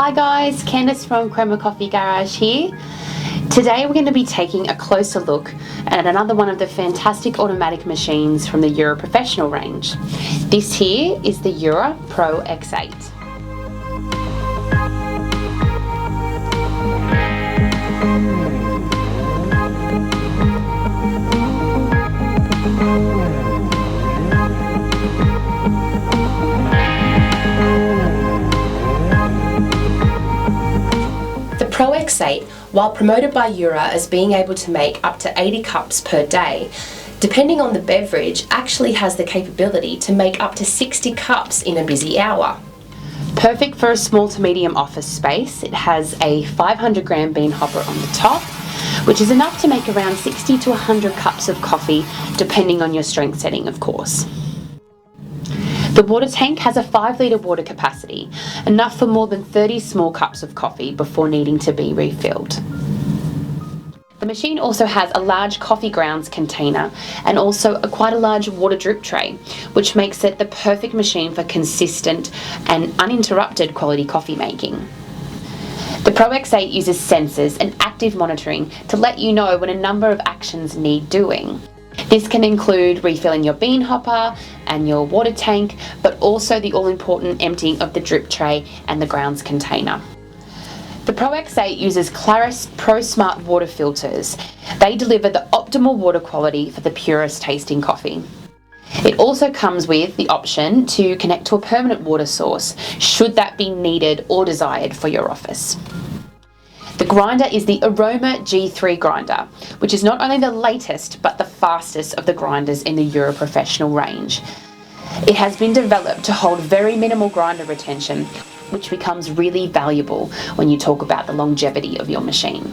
Hi guys, Candice from Crema Coffee Garage here. Today we're going to be taking a closer look at another one of the fantastic automatic machines from the Jura Professional range. This here is the Jura Pro X8. Pro X8, while promoted by Jura as being able to make up to 80 cups per day, depending on the beverage, actually has the capability to make up to 60 cups in a busy hour. Perfect for a small to medium office space, it has a 500 gram bean hopper on the top, which is enough to make around 60 to 100 cups of coffee, depending on your strength setting, of course. The water tank has a 5 litre water capacity, enough for more than 30 small cups of coffee before needing to be refilled. The machine also has a large coffee grounds container and also quite a large water drip tray, which makes it the perfect machine for consistent and uninterrupted quality coffee making. The Pro X8 uses sensors and active monitoring to let you know when a number of actions need doing. This can include refilling your bean hopper and your water tank, but also the all-important emptying of the drip tray and the grounds container. The Pro X8 uses CLARIS Pro Smart water filters. They deliver the optimal water quality for the purest tasting coffee. It also comes with the option to connect to a permanent water source, should that be needed or desired for your office. The grinder is the Aroma G3 grinder, which is not only the latest but the fastest of the grinders in the Jura Professional range. It has been developed to hold very minimal grinder retention, which becomes really valuable when you talk about the longevity of your machine.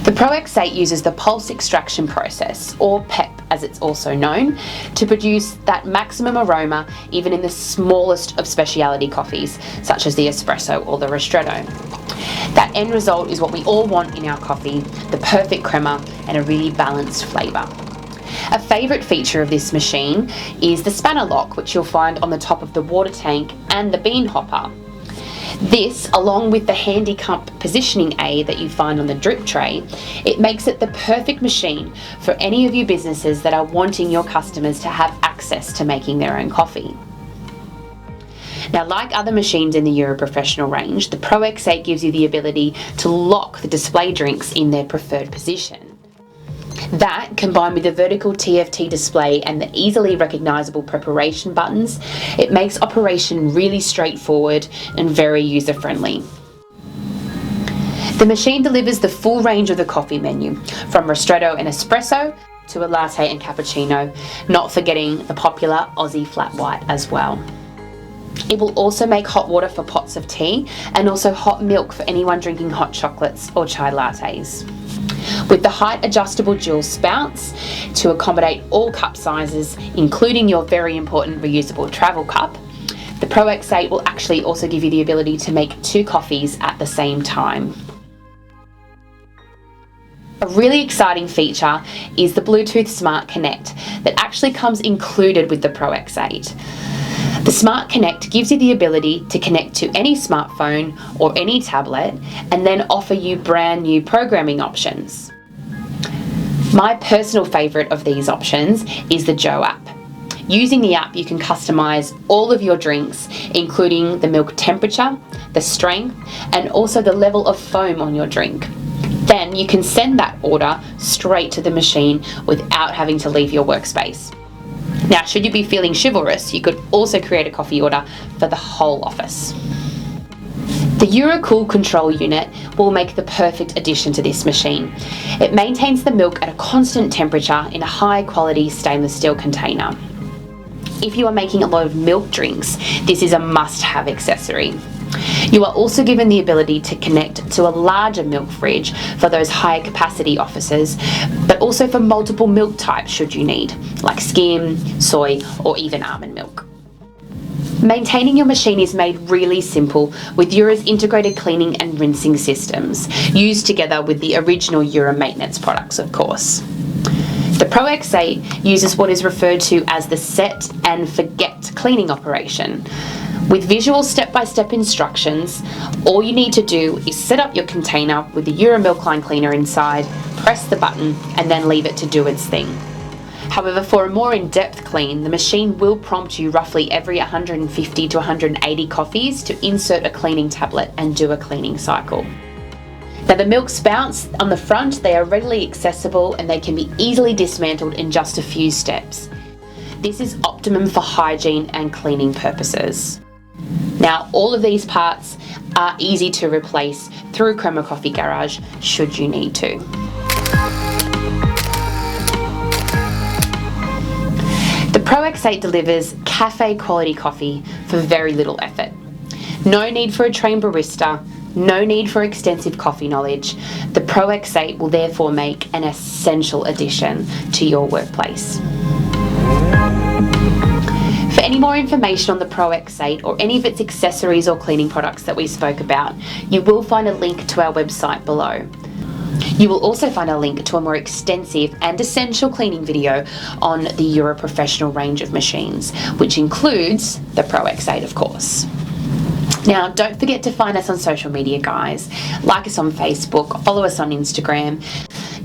The Pro X8 uses the pulse extraction process, or P.E.P as it's also known, to produce that maximum aroma even in the smallest of specialty coffees, such as the espresso or the ristretto. That end result is what we all want in our coffee, the perfect crema and a really balanced flavour. A favourite feature of this machine is the spanner lock, which you'll find on the top of the water tank and the bean hopper. This, along with the handy cup positioning aid that you find on the drip tray, it makes it the perfect machine for any of you businesses that are wanting your customers to have access to making their own coffee. Now, like other machines in the Jura Professional range, the Pro X8 gives you the ability to lock the display drinks in their preferred position. That, combined with the vertical TFT display and the easily recognisable preparation buttons, it makes operation really straightforward and very user-friendly. The machine delivers the full range of the coffee menu, from ristretto and espresso to a latte and cappuccino, not forgetting the popular Aussie flat white as well. It will also make hot water for pots of tea and also hot milk for anyone drinking hot chocolates or chai lattes. With the height adjustable dual spouts to accommodate all cup sizes, including your very important reusable travel cup, the Pro X8 will actually also give you the ability to make 2 coffees at the same time. A really exciting feature is the Bluetooth Smart Connect that actually comes included with the Pro X8. The Smart Connect gives you the ability to connect to any smartphone or any tablet and then offer you brand new programming options. My personal favourite of these options is the Joe app. Using the app, you can customise all of your drinks, including the milk temperature, the strength, and also the level of foam on your drink. Then you can send that order straight to the machine without having to leave your workspace. Now, should you be feeling chivalrous, you could also create a coffee order for the whole office. The Jura Cool Control Unit will make the perfect addition to this machine. It maintains the milk at a constant temperature in a high quality stainless steel container. If you are making a lot of milk drinks, this is a must-have accessory. You are also given the ability to connect to a larger milk fridge for those higher capacity offices, but also for multiple milk types should you need, like skim, soy, or even almond milk. Maintaining your machine is made really simple with Jura's integrated cleaning and rinsing systems, used together with the original Jura maintenance products, of course. The Pro X8 uses what is referred to as the set and forget cleaning operation, With visual step-by-step instructions, all you need to do is set up your container with the Jura milk line cleaner inside, press the button, and then leave it to do its thing. However, for a more in-depth clean, the machine will prompt you roughly every 150 to 180 coffees to insert a cleaning tablet and do a cleaning cycle. Now, the milk spouts on the front, they are readily accessible and they can be easily dismantled in just a few steps. This is optimum for hygiene and cleaning purposes. Now, all of these parts are easy to replace through Crema Coffee Garage should you need to. The Pro X8 delivers cafe quality coffee for very little effort. No need for a trained barista, no need for extensive coffee knowledge. The Pro X8 will therefore make an essential addition to your workplace. For any more information on the Pro X8 or any of its accessories or cleaning products that we spoke about, you will find a link to our website below. You will also find a link to a more extensive and essential cleaning video on the Jura Professional range of machines, which includes the Pro X8, of course. Now, don't forget to find us on social media, guys. Like us on Facebook, follow us on Instagram.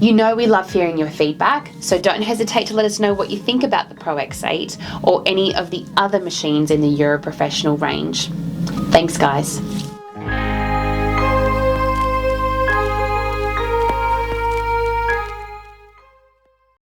You know we love hearing your feedback, so don't hesitate to let us know what you think about the Pro X8 or any of the other machines in the Jura Professional range. Thanks, guys.